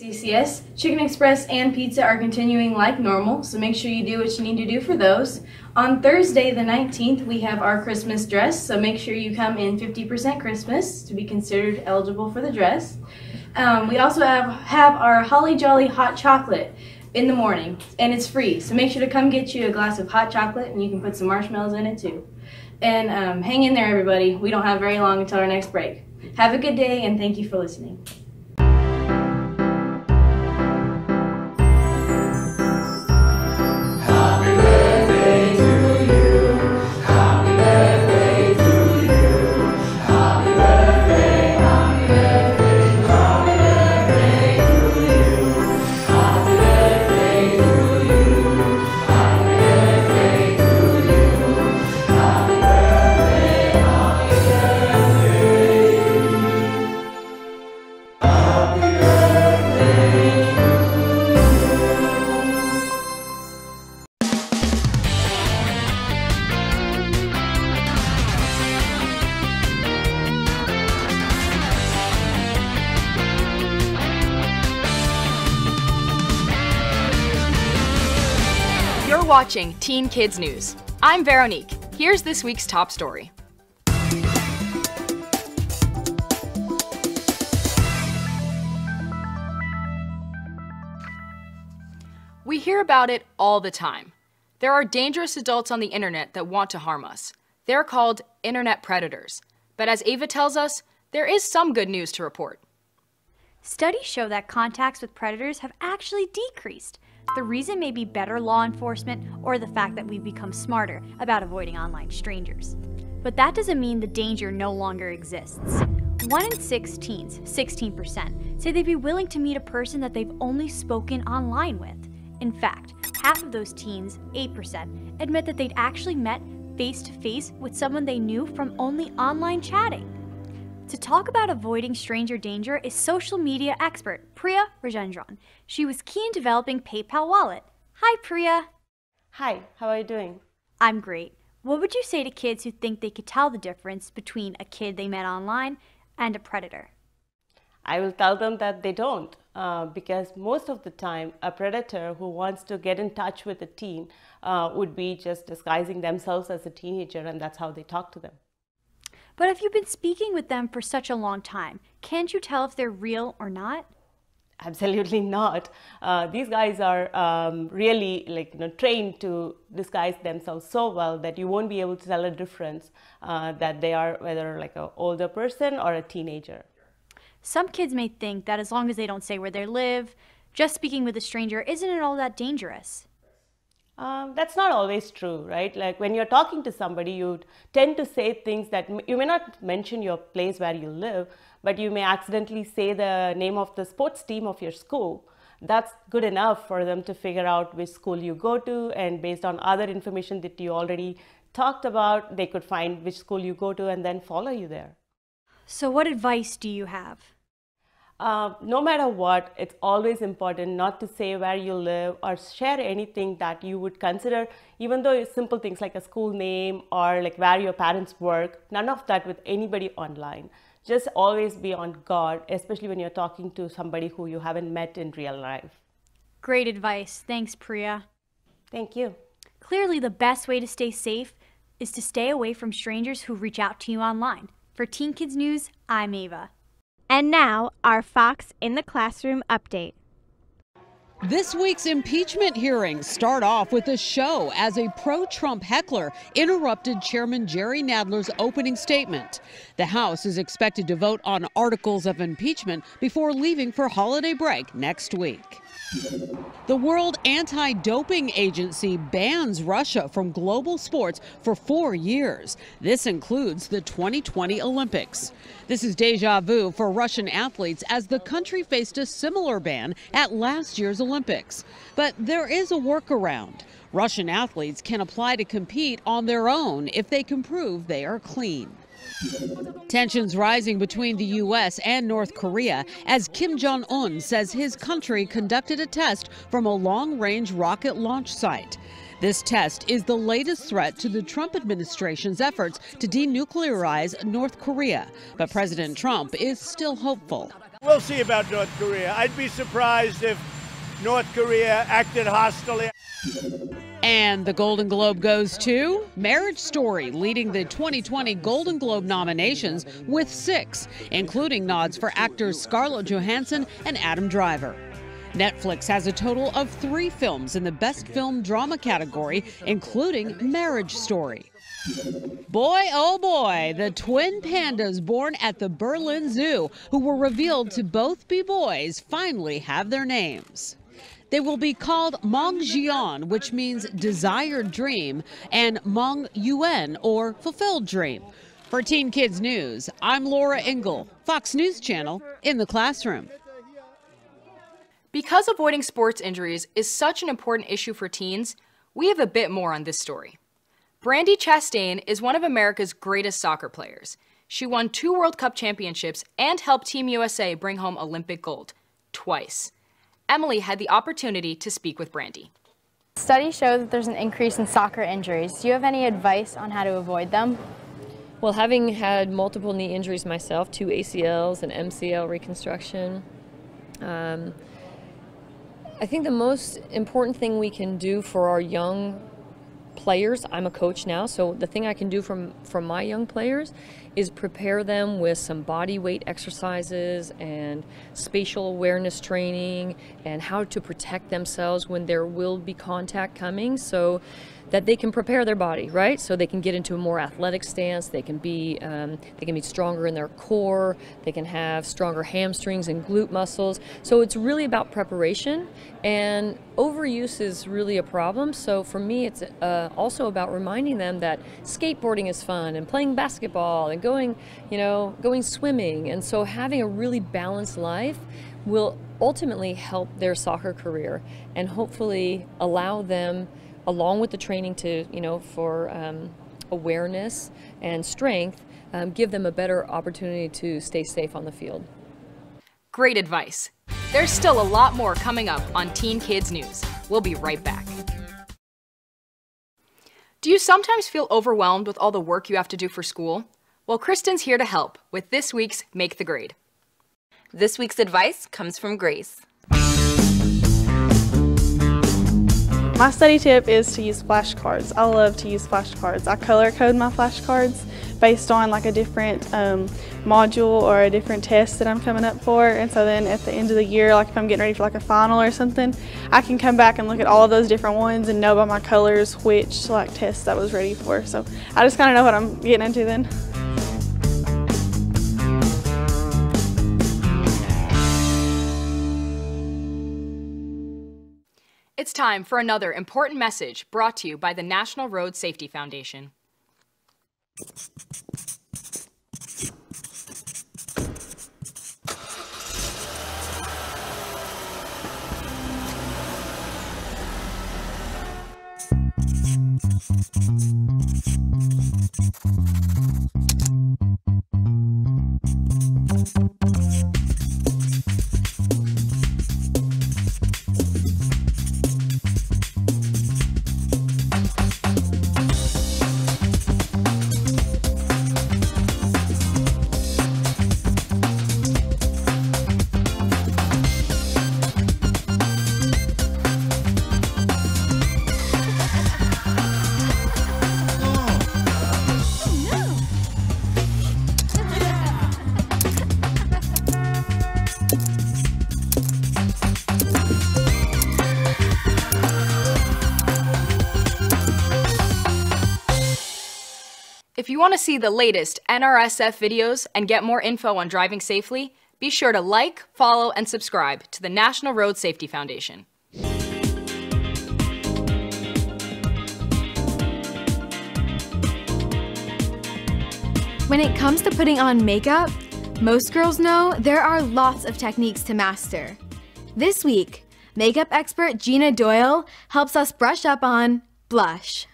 PCCS, Chicken Express and pizza are continuing like normal, so make sure you do what you need to do for those. On Thursday the 19th, we have our Christmas dress, so make sure you come in 50% Christmas to be considered eligible for the dress. We also have our Holly Jolly hot chocolate in the morning, and it's free, so make sure to come get you a glass of hot chocolate, and you can put some marshmallows in it too. And hang in there, everybody. We don't have very long until our next break. Have a good day, and thank you for listening. You're watching Teen Kids News. I'm Veronique. Here's this week's top story. We hear about it all the time. There are dangerous adults on the internet that want to harm us. They're called internet predators. But as Ava tells us, there is some good news to report. Studies show that contacts with predators have actually decreased. The reason may be better law enforcement or the fact that we've become smarter about avoiding online strangers. But that doesn't mean the danger no longer exists. 1 in 6 teens, 16%, say they'd be willing to meet a person that they've only spoken online with. In fact, half of those teens, 8%, admit that they'd actually met face-to-face with someone they knew from only online chatting. To talk about avoiding stranger danger is social media expert Priya Rajendran. She was key in developing PayPal Wallet. Hi, Priya. Hi, how are you doing? I'm great. What would you say to kids who think they could tell the difference between a kid they met online and a predator? I will tell them that they don't, because most of the time a predator who wants to get in touch with a teen would be just disguising themselves as a teenager, and that's how they talk to them. But if you've been speaking with them for such a long time, can't you tell if they're real or not? Absolutely not. These guys are really trained to disguise themselves so well that you won't be able to tell a difference that they are whether like an older person or a teenager. Some kids may think that as long as they don't say where they live, just speaking with a stranger isn't it all that dangerous? That's not always true, right? Like when you're talking to somebody, you tend to say things that you may not mention your place where you live, but you may accidentally say the name of the sports team of your school. That's good enough for them to figure out which school you go to, and based on other information that you already talked about, they could find which school you go to and then follow you there. So what advice do you have? No matter what, it's always important not to say where you live or share anything that you would consider, even though it's simple things like a school name or like where your parents work, none of that with anybody online. Just always be on guard, especially when you're talking to somebody who you haven't met in real life. Great advice. Thanks, Priya. Thank you. Clearly, the best way to stay safe is to stay away from strangers who reach out to you online. For Teen Kids News, I'm Ava. And now, our Fox in the Classroom update. This week's impeachment hearings start off with a show as a pro-Trump heckler interrupted Chairman Jerry Nadler's opening statement. The House is expected to vote on articles of impeachment before leaving for holiday break next week. The World Anti-Doping Agency bans Russia from global sports for 4 years. This includes the 2020 Olympics. This is deja vu for Russian athletes as the country faced a similar ban at last year's Olympics. But there is a workaround. Russian athletes can apply to compete on their own if they can prove they are clean. Tensions rising between the U.S. and North Korea as Kim Jong-un says his country conducted a test from a long-range rocket launch site. This test is the latest threat to the Trump administration's efforts to denuclearize North Korea. But President Trump is still hopeful. We'll see about North Korea. I'd be surprised if North Korea acted hostilely. And the Golden Globe goes to Marriage Story, leading the 2020 Golden Globe nominations with 6, including nods for actors Scarlett Johansson and Adam Driver. Netflix has a total of 3 films in the Best Film Drama category, including Marriage Story. Boy, oh boy, the twin pandas born at the Berlin Zoo, who were revealed to both be boys, finally have their names. They will be called Mong Jian, which means desired dream, and Mong Yuen, or fulfilled dream. For Teen Kids News, I'm Laura Engel, Fox News Channel, in the classroom. Because avoiding sports injuries is such an important issue for teens, we have a bit more on this story. Brandi Chastain is one of America's greatest soccer players. She won 2 World Cup championships and helped Team USA bring home Olympic gold, twice. Emily had the opportunity to speak with Brandi. Studies show that there's an increase in soccer injuries. Do you have any advice on how to avoid them? Well, having had multiple knee injuries myself, 2 ACLs and MCL reconstruction, I think the most important thing we can do for our young players, I'm a coach now, so the thing I can do from my young players is prepare them with some body weight exercises and spatial awareness training and how to protect themselves when there will be contact coming, so that they can prepare their body, right? So they can get into a more athletic stance, they can be stronger in their core, they can have stronger hamstrings and glute muscles. So it's really about preparation, and overuse is really a problem. So for me, it's also about reminding them that skateboarding is fun, and playing basketball, and going swimming. And so having a really balanced life will ultimately help their soccer career and hopefully allow them, along with the training for awareness and strength, give them a better opportunity to stay safe on the field. Great advice. There's still a lot more coming up on Teen Kids News. We'll be right back. Do you sometimes feel overwhelmed with all the work you have to do for school? Well, Kristen's here to help with this week's Make the Grade. This week's advice comes from Grace. My study tip is to use flashcards. I love to use flashcards. I color code my flashcards based on like a different module or a different test that I'm coming up for, and so then at the end of the year, like if I'm getting ready for like a final or something, I can come back and look at all of those different ones and know by my colors which like tests I was ready for. So I just kind of know what I'm getting into then. It's time for another important message brought to you by the National Road Safety Foundation. If you want to see the latest NRSF videos and get more info on driving safely, be sure to like, follow, and subscribe to the National Road Safety Foundation. When it comes to putting on makeup, most girls know there are lots of techniques to master. This week, makeup expert Gina Doyle helps us brush up on blush.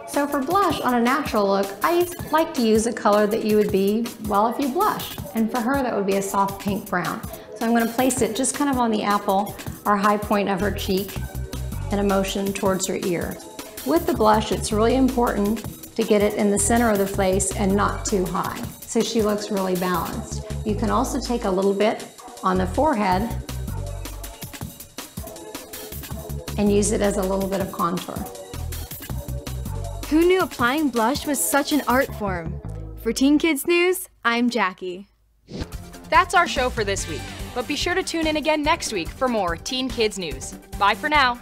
So for blush on a natural look, I like to use a color that you would be, well, if you blush. And for her, that would be a soft pink brown. So I'm going to place it just kind of on the apple or high point of her cheek and a motion towards her ear. With the blush, it's really important to get it in the center of the face and not too high, so she looks really balanced. You can also take a little bit on the forehead and use it as a little bit of contour. Who knew applying blush was such an art form? For Teen Kids News, I'm Jackie. That's our show for this week, but be sure to tune in again next week for more Teen Kids News. Bye for now.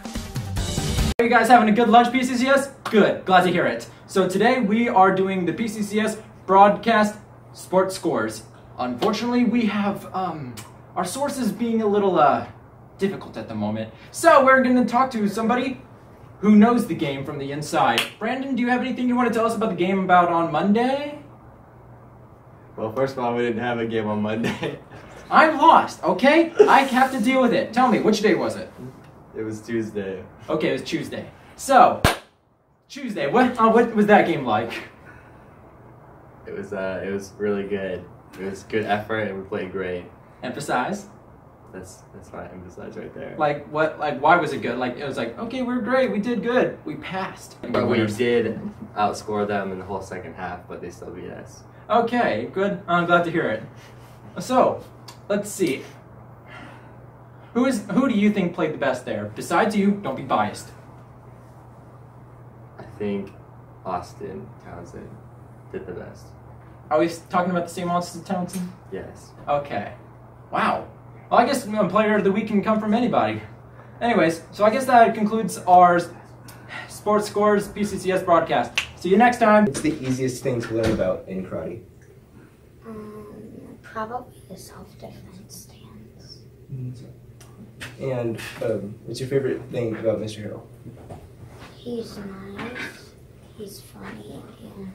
Are you guys having a good lunch, PCCS? Good, glad to hear it. So today we are doing the PCCS broadcast sports scores. Unfortunately, we have our sources being a little difficult at the moment. So we're going to talk to somebody who knows the game from the inside. Brandon, do you have anything you want to tell us about the game about on Monday? Well, first of all, we didn't have a game on Monday. I'm lost, okay? I have to deal with it. Tell me, which day was it? It was Tuesday. Okay, it was Tuesday. So, Tuesday, what was that game like? It was really good. It was good effort and we played great. Emphasize? That's why I emphasize right there. Like what? Like why was it good? Like it was like, okay, we're great, we did good, we passed. But we did outscore them in the whole second half, but they still beat us. Okay, good. I'm glad to hear it. So, let's see. Who do you think played the best there? Besides you, don't be biased. I think Austin Townsend did the best. Are we talking about the same Austin Townsend? Yes. Okay. Wow. Well, I guess player of the week can come from anybody. Anyways, so I guess that concludes our Sports Scores PCCS broadcast. See you next time. What's the easiest thing to learn about in karate? Probably the self-defense stance. And what's your favorite thing about Mr. Harrell? He's nice, he's funny, and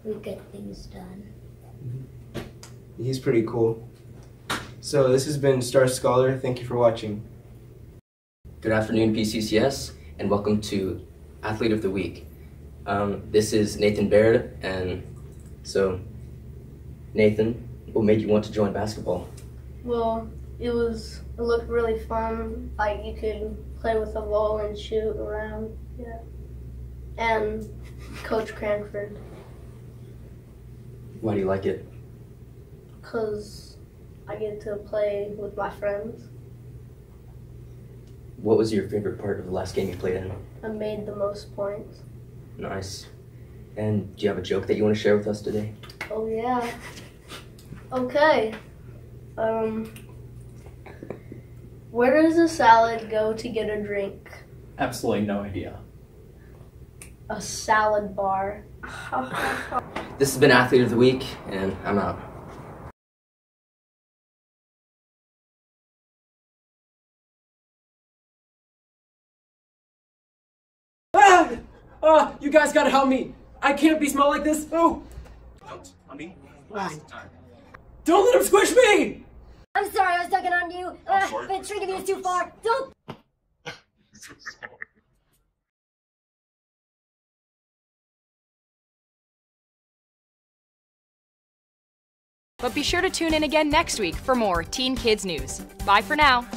we get things done. He's pretty cool. So this has been Star Scholar. Thank you for watching. Good afternoon, PCCS, and welcome to Athlete of the Week. This is Nathan Baird, and so, Nathan, what made you want to join basketball? Well, it looked really fun. Like you could play with a ball and shoot around. Yeah. And Coach Cranford. Why do you like it? Because I get to play with my friends. What was your favorite part of the last game you played in? I made the most points. Nice. And do you have a joke that you want to share with us today? Oh yeah. Okay. Where does a salad go to get a drink? Absolutely no idea. A salad bar. This has been Athlete of the Week, and I'm out. You guys gotta help me. I can't be small like this. Oh. Don't, honey. Don't let him squish me! I'm sorry, I was tugging on you. But shrinking you is too far. Don't. But be sure to tune in again next week for more Teen Kids News. Bye for now.